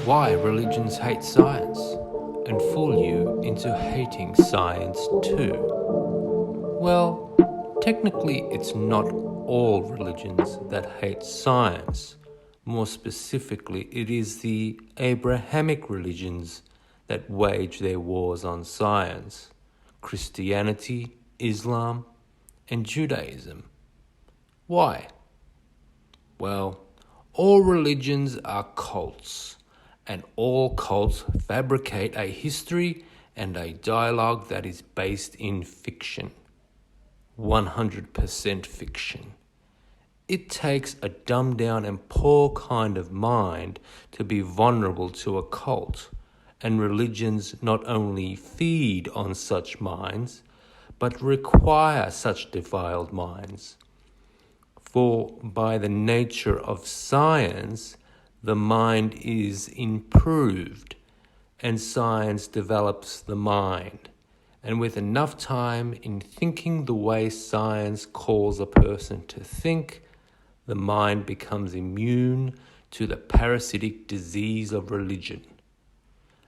Why religions hate science and fool you into hating science too. Well, technically, it's not all religions that hate science. More specifically, it is the Abrahamic religions that wage their wars on science: Christianity, Islam, and Judaism. Why? Well, all religions are cults, and all cults fabricate a history and a dialogue that is based in fiction. 100% fiction. It takes a dumbed down and poor kind of mind to be vulnerable to a cult, and religions not only feed on such minds, but require such defiled minds. For by the nature of science, the mind is improved, and science develops the mind. And with enough time in thinking the way science calls a person to think, the mind becomes immune to the parasitic disease of religion,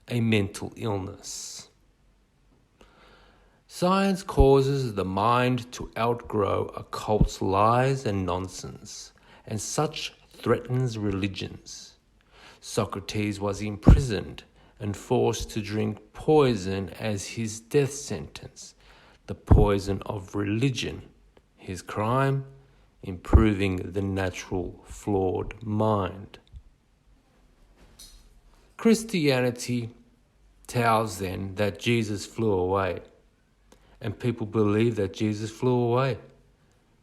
a mental illness. Science causes the mind to outgrow a cult's lies and nonsense, and such threatens religions. Socrates was imprisoned and forced to drink poison as his death sentence, the poison of religion. His crime? Improving the natural flawed mind. Christianity tells then that Jesus flew away, and people believe that Jesus flew away,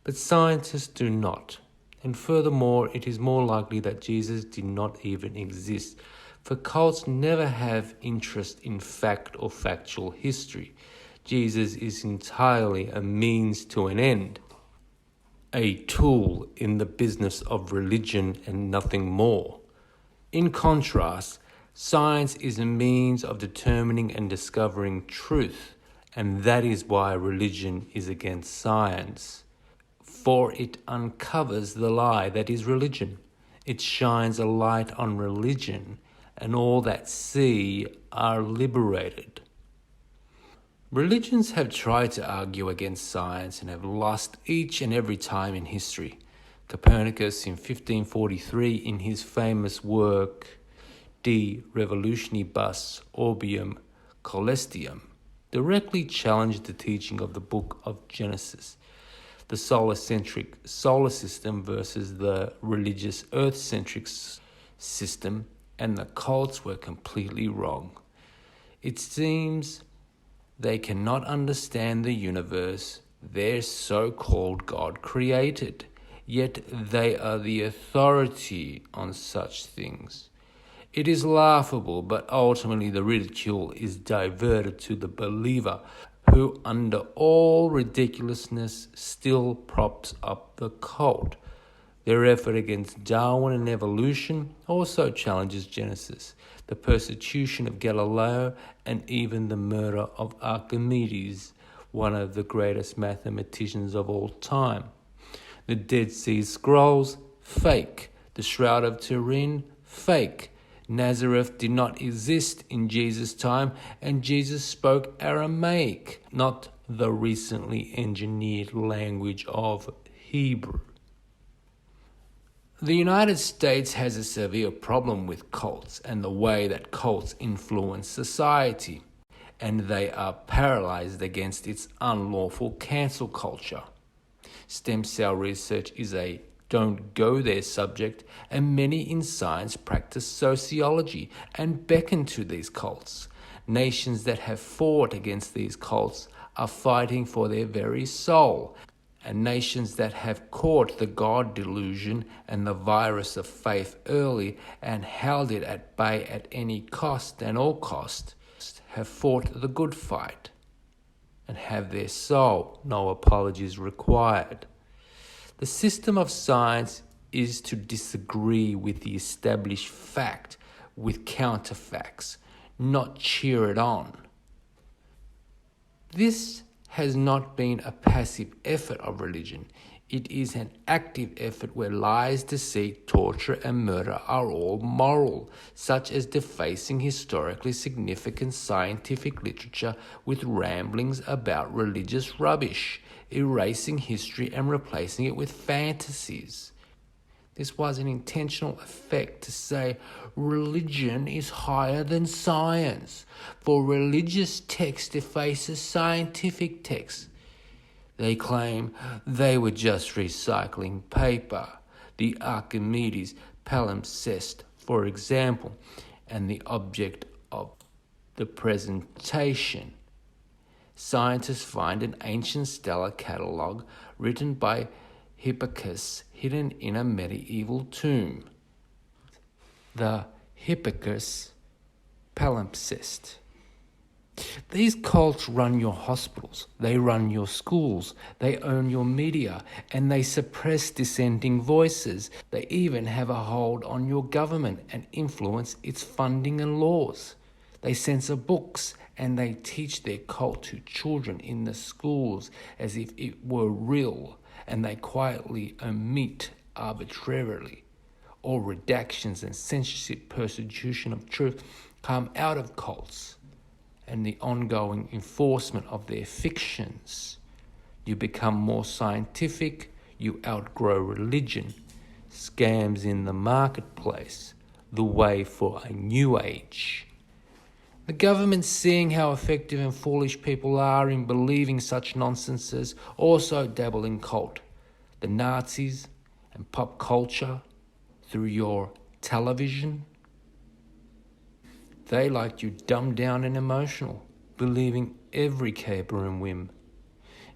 but scientists do not. And furthermore, it is more likely that Jesus did not even exist, for cults never have interest in fact or factual history. Jesus is entirely a means to an end, a tool in the business of religion and nothing more. In contrast, science is a means of determining and discovering truth, and that is why religion is against science. For it uncovers the lie that is religion. It shines a light on religion, and all that see are liberated. Religions have tried to argue against science and have lost each and every time in history. Copernicus in 1543, in his famous work De Revolutionibus Orbium Coelestium, directly challenged the teaching of the book of Genesis, the solar-centric solar system versus the religious earth-centric system, and the cults were completely wrong. It seems they cannot understand the universe their so-called God created, yet they are the authority on such things. It is laughable, but ultimately the ridicule is diverted to the believer, who under all ridiculousness still props up the cult. Their effort against Darwin and evolution also challenges Genesis, the persecution of Galileo, and even the murder of Archimedes, one of the greatest mathematicians of all time. The Dead Sea Scrolls, fake. The Shroud of Turin, fake. Nazareth did not exist in Jesus' time, and Jesus spoke Aramaic, not the recently engineered language of Hebrew. The United States has a severe problem with cults and the way that cults influence society, and they are paralyzed against its unlawful cancel culture. Stem cell research is a don't go there subject, and many in science practice sociology and beckon to these cults. Nations that have fought against these cults are fighting for their very soul, and nations that have caught the God delusion and the virus of faith early and held it at bay at any cost and all cost have fought the good fight and have their soul, no apologies required. The system of science is to disagree with the established fact with counterfacts, not cheer it on. This has not been a passive effort of religion. It is an active effort where lies, deceit, torture, and murder are all moral, such as defacing historically significant scientific literature with ramblings about religious rubbish, erasing history and replacing it with fantasies. This was an intentional effect to say religion is higher than science, for religious text defaces scientific text. They claim they were just recycling paper, the Archimedes palimpsest, for example, and the object of the presentation. Scientists find an ancient stellar catalogue written by Hipparchus hidden in a medieval tomb. The Hipparchus palimpsest. These cults run your hospitals, they run your schools, they own your media, and they suppress dissenting voices. They even have a hold on your government and influence its funding and laws. They censor books and they teach their cult to children in the schools as if it were real, and they quietly omit arbitrarily. All redactions and censorship, persecution of truth come out of cults and the ongoing enforcement of their fictions. You become more scientific, you outgrow religion, scams in the marketplace, the way for a new age. The government, seeing how effective and foolish people are in believing such nonsenses, also dabble in cult. The Nazis and pop culture through your television. They like you dumbed down and emotional, believing every caper and whim.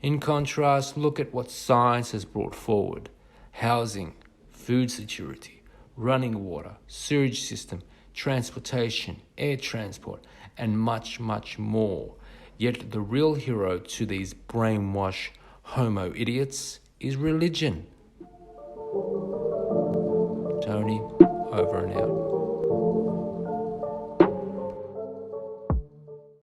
In contrast, look at what science has brought forward: housing, food security, running water, sewage system, transportation, air transport, and much, much more. Yet the real hero to these brainwashed homo idiots is religion. Tony, over and out.